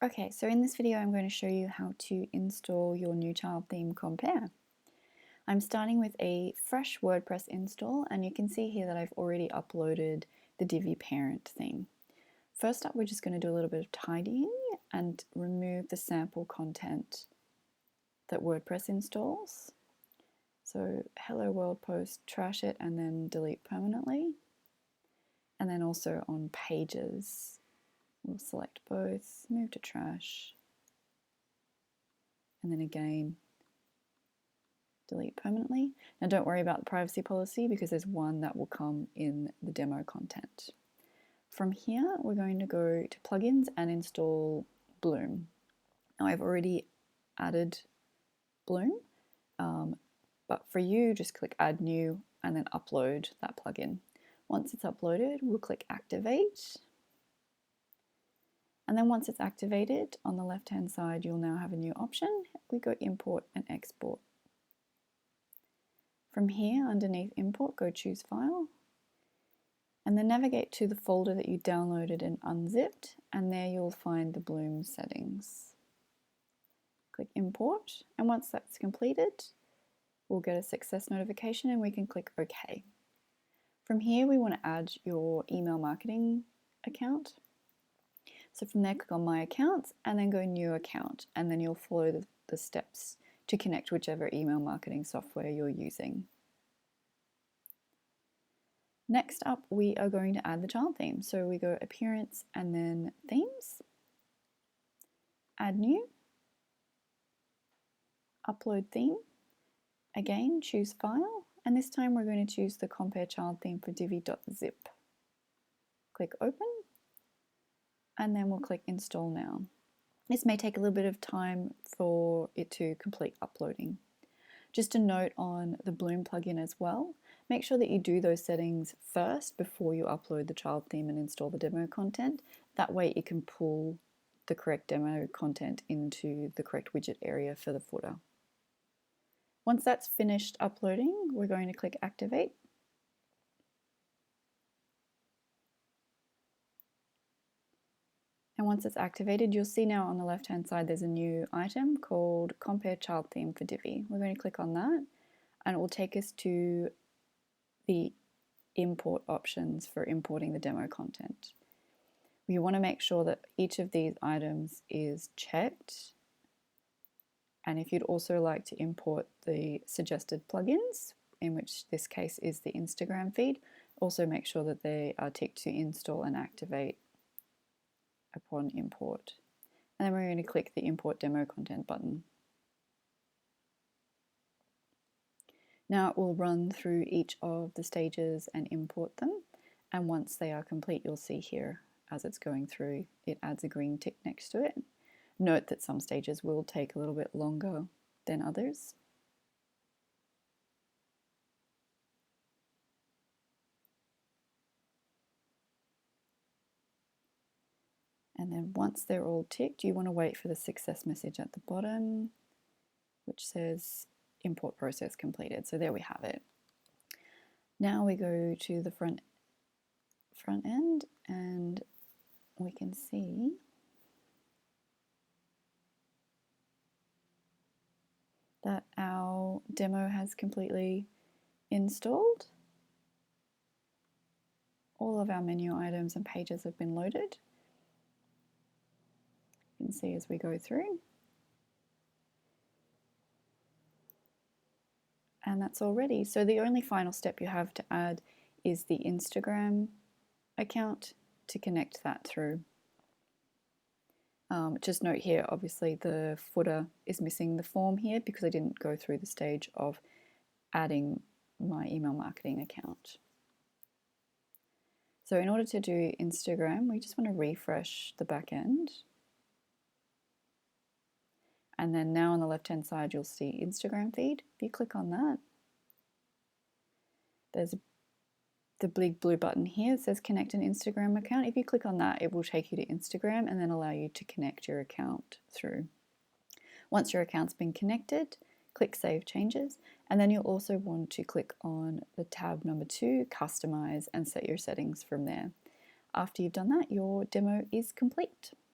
Okay, so in this video I'm going to show you how to install your new child theme Quimper. I'm starting with a fresh WordPress install, and you can see here that I've already uploaded the Divi parent theme. First up, we're just going to do a little bit of tidying and remove the sample content that WordPress installs. So hello world post, trash it and then delete permanently. And then also on pages, we'll select both, move to trash, and then again delete permanently. Now don't worry about the privacy policy because there's one that will come in the demo content. From here we're going to go to plugins and install Bloom. Now I've already added Bloom, but for you just click add new and then upload that plugin. Once it's uploaded, we'll click activate. And then once it's activated, on the left hand side you'll now have a new option. We go import and export. From here, underneath import, go choose file, and then navigate to the folder that you downloaded and unzipped, and there you'll find the Bloom settings. Click import, and once that's completed, we'll get a success notification and we can click OK. From here, we want to add your email marketing account. So from there, click on My Accounts and then go New Account, and then you'll follow the steps to connect whichever email marketing software you're using. Next up, we are going to add the child theme. So we go Appearance and then Themes, Add New, Upload Theme, again choose File, and this time we're going to choose the Quimper child theme for divi.zip. Click Open, and then we'll click Install Now. This may take a little bit of time for it to complete uploading. Just a note on the Bloom plugin as well, make sure that you do those settings first before you upload the child theme and install the demo content. That way it can pull the correct demo content into the correct widget area for the footer. Once that's finished uploading, we're going to click Activate. And once it's activated, you'll see now on the left hand side there's a new item called Quimper Child Theme for Divi. We're going to click on that and it will take us to the import options for importing the demo content. We want to make sure that each of these items is checked, and if you'd also like to import the suggested plugins, in which this case is the Instagram feed, also make sure that they are ticked to install and activate upon import. And then we're going to click the Import Demo Content button. Now it will run through each of the stages and import them, and once they are complete, you'll see here as it's going through, it adds a green tick next to it. Note that some stages will take a little bit longer than others. And then once they're all ticked, you want to wait for the success message at the bottom, which says import process completed. So there we have it. Now we go to the front end and we can see that our demo has completely installed. All of our menu items and pages have been loaded. You can see as we go through. And that's all ready. So the only final step you have to add is the Instagram account to connect that through. Just note here, obviously the footer is missing the form here because I didn't go through the stage of adding my email marketing account. So in order to do Instagram, we just want to refresh the back end. And then now on the left hand side, you'll see Instagram feed. If you click on that, there's the big blue button here. It says connect an Instagram account. If you click on that, it will take you to Instagram and then allow you to connect your account through. Once your account's been connected, click Save Changes, and then you'll also want to click on the tab number 2, Customize, and set your settings from there. After you've done that, your demo is complete.